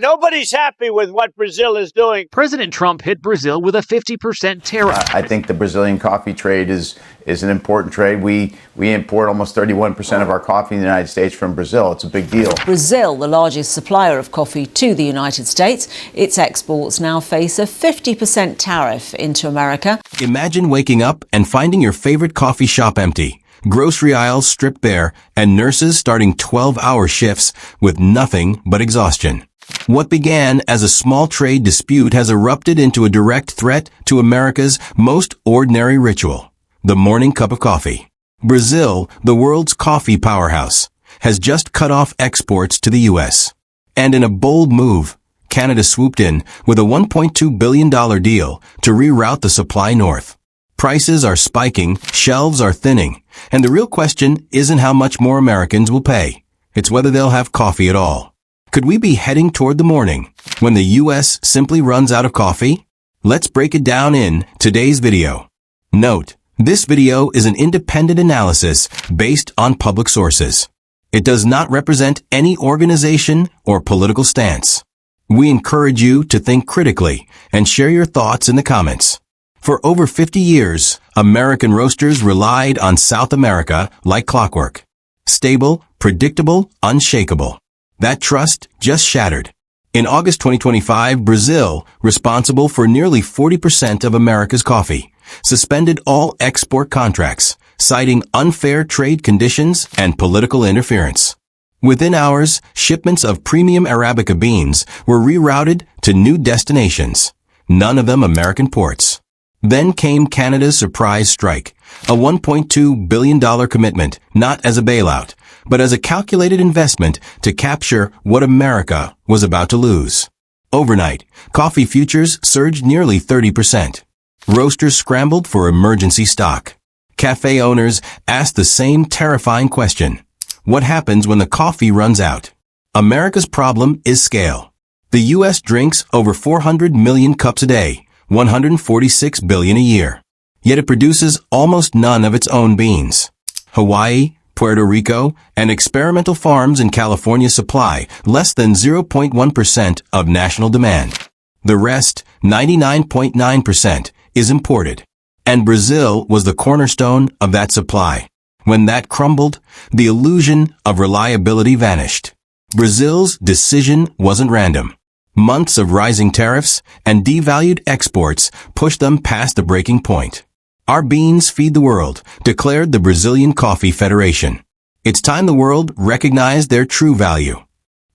Nobody's happy with what Brazil is doing. President Trump hit Brazil with a 50% tariff. I think the Brazilian coffee trade is an important trade. We import almost 31% of our coffee in the United States from Brazil. It's a big deal. Brazil, the largest supplier of coffee to the United States, its exports now face a 50% tariff into America. Imagine waking up and finding your favorite coffee shop empty, grocery aisles stripped bare, and nurses starting 12-hour shifts with nothing but exhaustion. What began as a small trade dispute has erupted into a direct threat to America's most ordinary ritual, the morning cup of coffee. Brazil, the world's coffee powerhouse, has just cut off exports to the U.S. And in a bold move, Canada swooped in with a $1.2 billion deal to reroute the supply north. Prices are spiking, shelves are thinning, and the real question isn't how much more Americans will pay. It's whether they'll have coffee at all. Could we be heading toward the morning when the U.S. simply runs out of coffee? Let's break it down in today's video. Note, this video is an independent analysis based on public sources. It does not represent any organization or political stance. We encourage you to think critically and share your thoughts in the comments. For over 50 years, American roasters relied on South America like clockwork. Stable, predictable, unshakable. That trust just shattered. In August 2025, Brazil, responsible for nearly 40% of America's coffee, suspended all export contracts, citing unfair trade conditions and political interference. Within hours, shipments of premium Arabica beans were rerouted to new destinations, none of them American ports. Then came Canada's surprise strike, a $1.2 billion commitment, not as a bailout, but as a calculated investment to capture what America was about to lose. Overnight, coffee futures surged nearly 30%. Roasters scrambled for emergency stock. Cafe owners asked the same terrifying question. What happens when the coffee runs out? America's problem is scale. The U.S. drinks over 400 million cups a day, 146 billion a year. Yet it produces almost none of its own beans. Hawaii, Puerto Rico, and experimental farms in California supply less than 0.1% of national demand. The rest, 99.9%, is imported. And Brazil was the cornerstone of that supply. When that crumbled, the illusion of reliability vanished. Brazil's decision wasn't random. Months of rising tariffs and devalued exports pushed them past the breaking point. Our beans feed the world, declared the Brazilian Coffee Federation. It's time the world recognized their true value.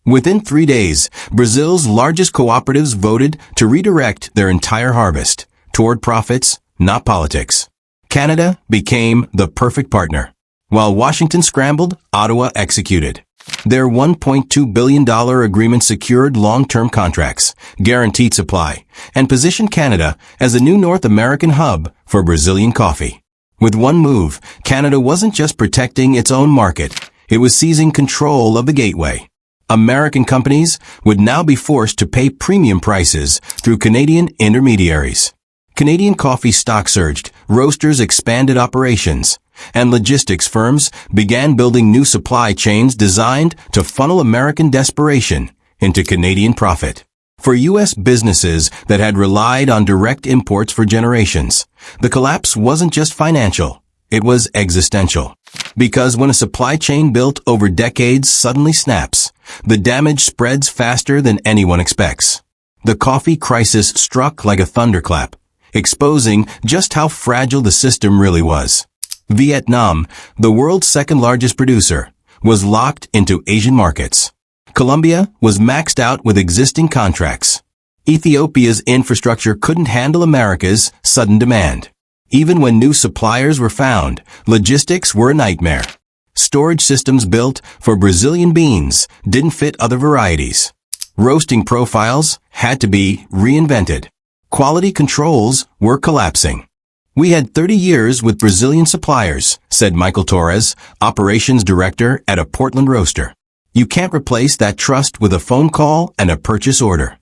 Within 3 days, Brazil's largest cooperatives voted to redirect their entire harvest toward profits, not politics. Canada became the perfect partner. While Washington scrambled, Ottawa executed. Their $1.2 billion agreement secured long-term contracts, guaranteed supply, and positioned Canada as a new North American hub for Brazilian coffee. With one move, Canada wasn't just protecting its own market, it was seizing control of the gateway. American companies would now be forced to pay premium prices through Canadian intermediaries. Canadian coffee stock surged, roasters expanded operations, and logistics firms began building new supply chains designed to funnel American desperation into Canadian profit. For U.S. businesses that had relied on direct imports for generations, the collapse wasn't just financial, it was existential. Because when a supply chain built over decades suddenly snaps, the damage spreads faster than anyone expects. The coffee crisis struck like a thunderclap, exposing just how fragile the system really was. Vietnam, the world's second largest producer, was locked into Asian markets. Colombia was maxed out with existing contracts. Ethiopia's infrastructure couldn't handle America's sudden demand. Even when new suppliers were found, logistics were a nightmare. Storage systems built for Brazilian beans didn't fit other varieties. Roasting profiles had to be reinvented. Quality controls were collapsing. We had 30 years with Brazilian suppliers, said Michael Torres, operations director at a Portland roaster. You can't replace that trust with a phone call and a purchase order.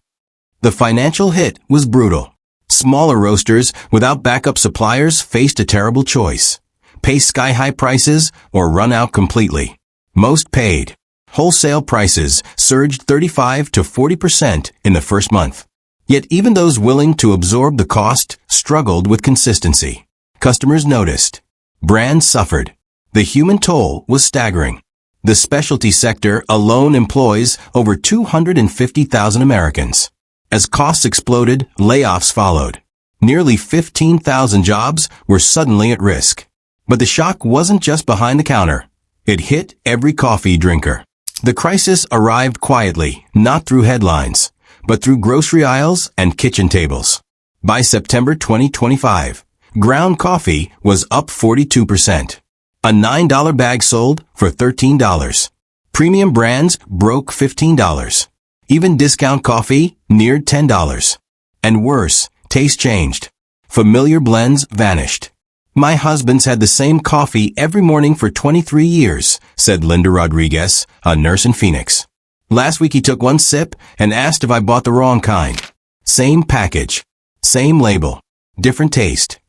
The financial hit was brutal. Smaller roasters without backup suppliers faced a terrible choice. Pay sky-high prices or run out completely. Most paid. Wholesale prices surged 35 to 40% in the first month. Yet even those willing to absorb the cost struggled with consistency. Customers noticed. Brands suffered. The human toll was staggering. The specialty sector alone employs over 250,000 Americans. As costs exploded, layoffs followed. Nearly 15,000 jobs were suddenly at risk. But the shock wasn't just behind the counter. It hit every coffee drinker. The crisis arrived quietly, not through headlines, but through grocery aisles and kitchen tables. By September 2025, ground coffee was up 42%. A $9 bag sold for $13. Premium brands broke $15. Even discount coffee neared $10. And worse, taste changed. Familiar blends vanished. My husband's had the same coffee every morning for 23 years, said Linda Rodriguez, a nurse in Phoenix. Last week he took one sip and asked if I bought the wrong kind. Same package. Same label. Different taste.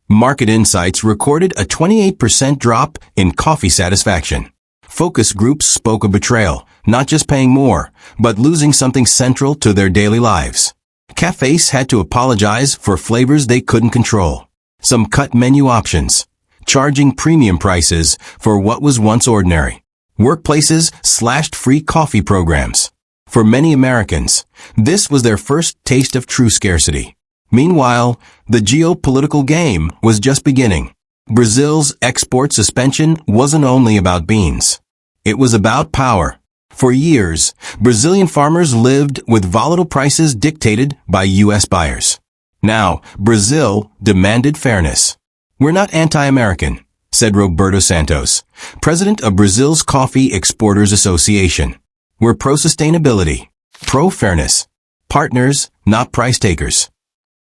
Market Insights recorded a 28% drop in coffee satisfaction. Focus groups spoke of betrayal, not just paying more, but losing something central to their daily lives. Cafés had to apologize for flavors they couldn't control. Some cut menu options, charging premium prices for what was once ordinary. Workplaces slashed free coffee programs. For many Americans, this was their first taste of true scarcity. Meanwhile, the geopolitical game was just beginning. Brazil's export suspension wasn't only about beans. It was about power. For years, Brazilian farmers lived with volatile prices dictated by U.S. buyers. Now, Brazil demanded fairness. We're not anti-American, said Roberto Santos, president of Brazil's Coffee Exporters Association. We're pro-sustainability, pro-fairness, partners, not price takers.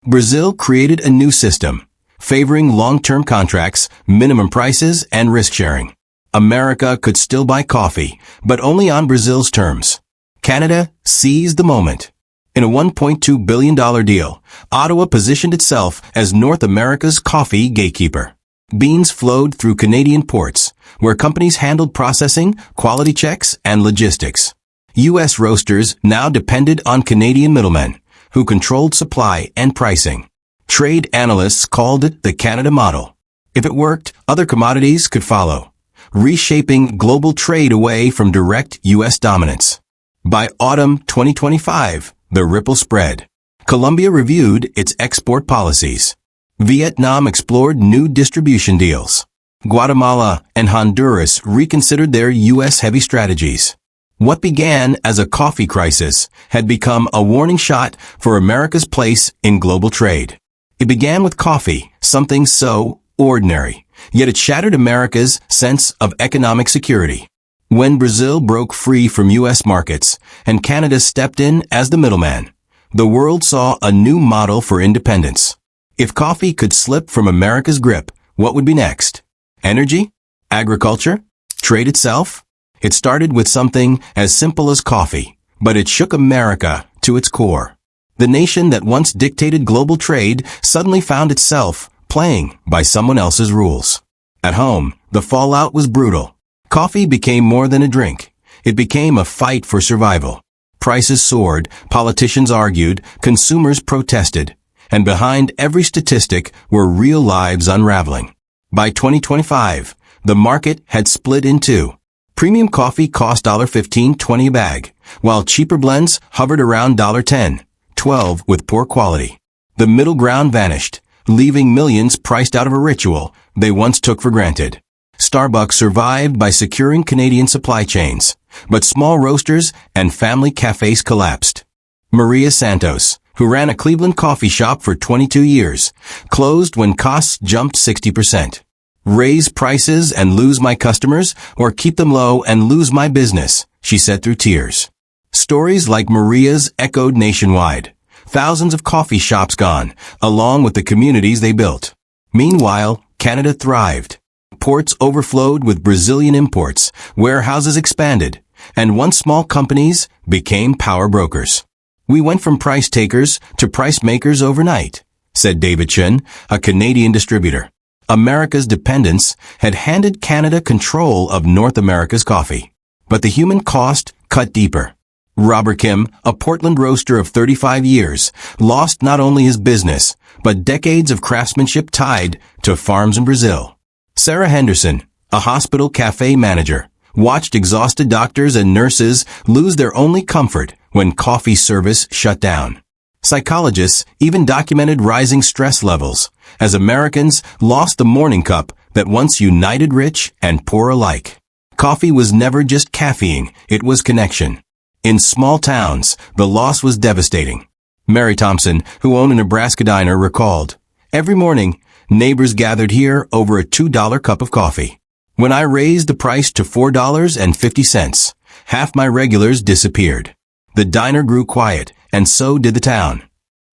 Brazil created a new system, favoring long-term contracts, minimum prices, and risk-sharing. America could still buy coffee, but only on Brazil's terms. Canada seized the moment. In a $1.2 billion deal, Ottawa positioned itself as North America's coffee gatekeeper. Beans flowed through Canadian ports, where companies handled processing, quality checks, and logistics. U.S. roasters now depended on Canadian middlemen, who controlled supply and pricing. Trade analysts called it the Canada model. If it worked, other commodities could follow, reshaping global trade away from direct U.S. dominance. By autumn 2025, the ripple spread. Colombia reviewed its export policies. Vietnam explored new distribution deals. Guatemala and Honduras reconsidered their U.S.-heavy strategies. What began as a coffee crisis had become a warning shot for America's place in global trade. It began with coffee, something so ordinary, yet it shattered America's sense of economic security. When Brazil broke free from U.S. markets and Canada stepped in as the middleman, the world saw a new model for independence. If coffee could slip from America's grip, what would be next? Energy? Agriculture? Trade itself? It started with something as simple as coffee, but it shook America to its core. The nation that once dictated global trade suddenly found itself playing by someone else's rules. At home, the fallout was brutal. Coffee became more than a drink. It became a fight for survival. Prices soared, politicians argued, consumers protested, and behind every statistic were real lives unraveling. By 2025, the market had split in two. Premium coffee cost $15.20 a bag, while cheaper blends hovered around $10, $12 with poor quality. The middle ground vanished, leaving millions priced out of a ritual they once took for granted. Starbucks survived by securing Canadian supply chains, but small roasters and family cafes collapsed. Maria Santos, who ran a Cleveland coffee shop for 22 years, closed when costs jumped 60%. Raise prices and lose my customers, or keep them low and lose my business, she said through tears. Stories like Maria's echoed nationwide. Thousands of coffee shops gone, along with the communities they built. Meanwhile, Canada thrived. Ports overflowed with Brazilian imports, warehouses expanded, and once small companies became power brokers. We went from price takers to price makers overnight, said David Chin, a Canadian distributor. America's dependence had handed Canada control of North America's coffee. but the human cost cut deeper. Robert Kim, a Portland roaster of 35 years, lost not only his business, but decades of craftsmanship tied to farms in Brazil. Sarah Henderson, a hospital cafe manager, watched exhausted doctors and nurses lose their only comfort when coffee service shut down. Psychologists even documented rising stress levels as Americans lost the morning cup that once united rich and poor alike. Coffee was never just caffeine, it was connection. In small towns, the loss was devastating. Mary Thompson, who owned a Nebraska diner, recalled, "Every morning, neighbors gathered here over a $2 cup of coffee. When I raised the price to $4.50, half my regulars disappeared. The diner grew quiet, and so did the town."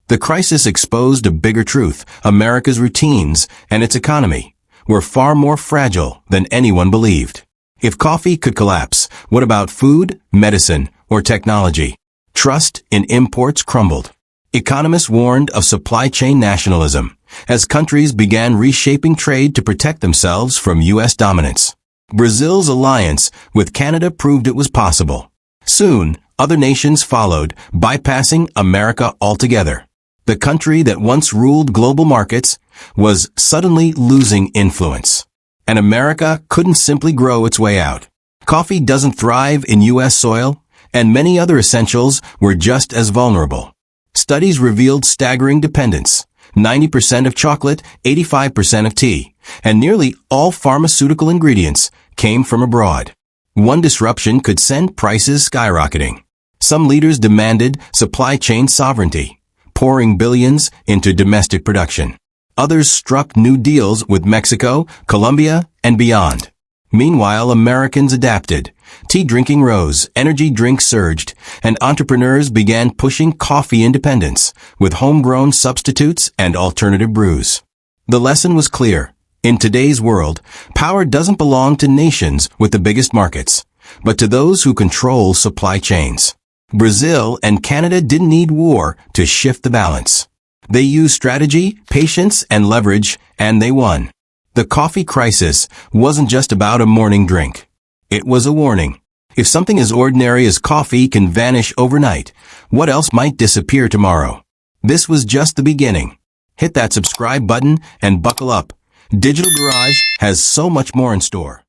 The crisis exposed a bigger truth. America's routines and its economy were far more fragile than anyone believed. If coffee could collapse, what about food, medicine, or technology? Trust in imports crumbled. Economists warned of supply chain nationalism as countries began reshaping trade to protect themselves from U.S. dominance. Brazil's alliance with Canada proved it was possible. Soon, other nations followed, bypassing America altogether. The country that once ruled global markets was suddenly losing influence. And America couldn't simply grow its way out. Coffee doesn't thrive in U.S. soil, and many other essentials were just as vulnerable. Studies revealed staggering dependence: 90% of chocolate, 85% of tea, and nearly all pharmaceutical ingredients came from abroad. One disruption could send prices skyrocketing. Some leaders demanded supply chain sovereignty, pouring billions into domestic production. Others struck new deals with Mexico, Colombia, and beyond. Meanwhile, Americans adapted. Tea drinking rose, energy drinks surged, and entrepreneurs began pushing coffee independence with homegrown substitutes and alternative brews. The lesson was clear. In today's world, power doesn't belong to nations with the biggest markets, but to those who control supply chains. Brazil and Canada didn't need war to shift the balance. They used strategy, patience, and leverage, and they won. The coffee crisis wasn't just about a morning drink. It was a warning. If something as ordinary as coffee can vanish overnight, what else might disappear tomorrow? This was just the beginning. Hit that subscribe button and buckle up. Digital Garage has so much more in store.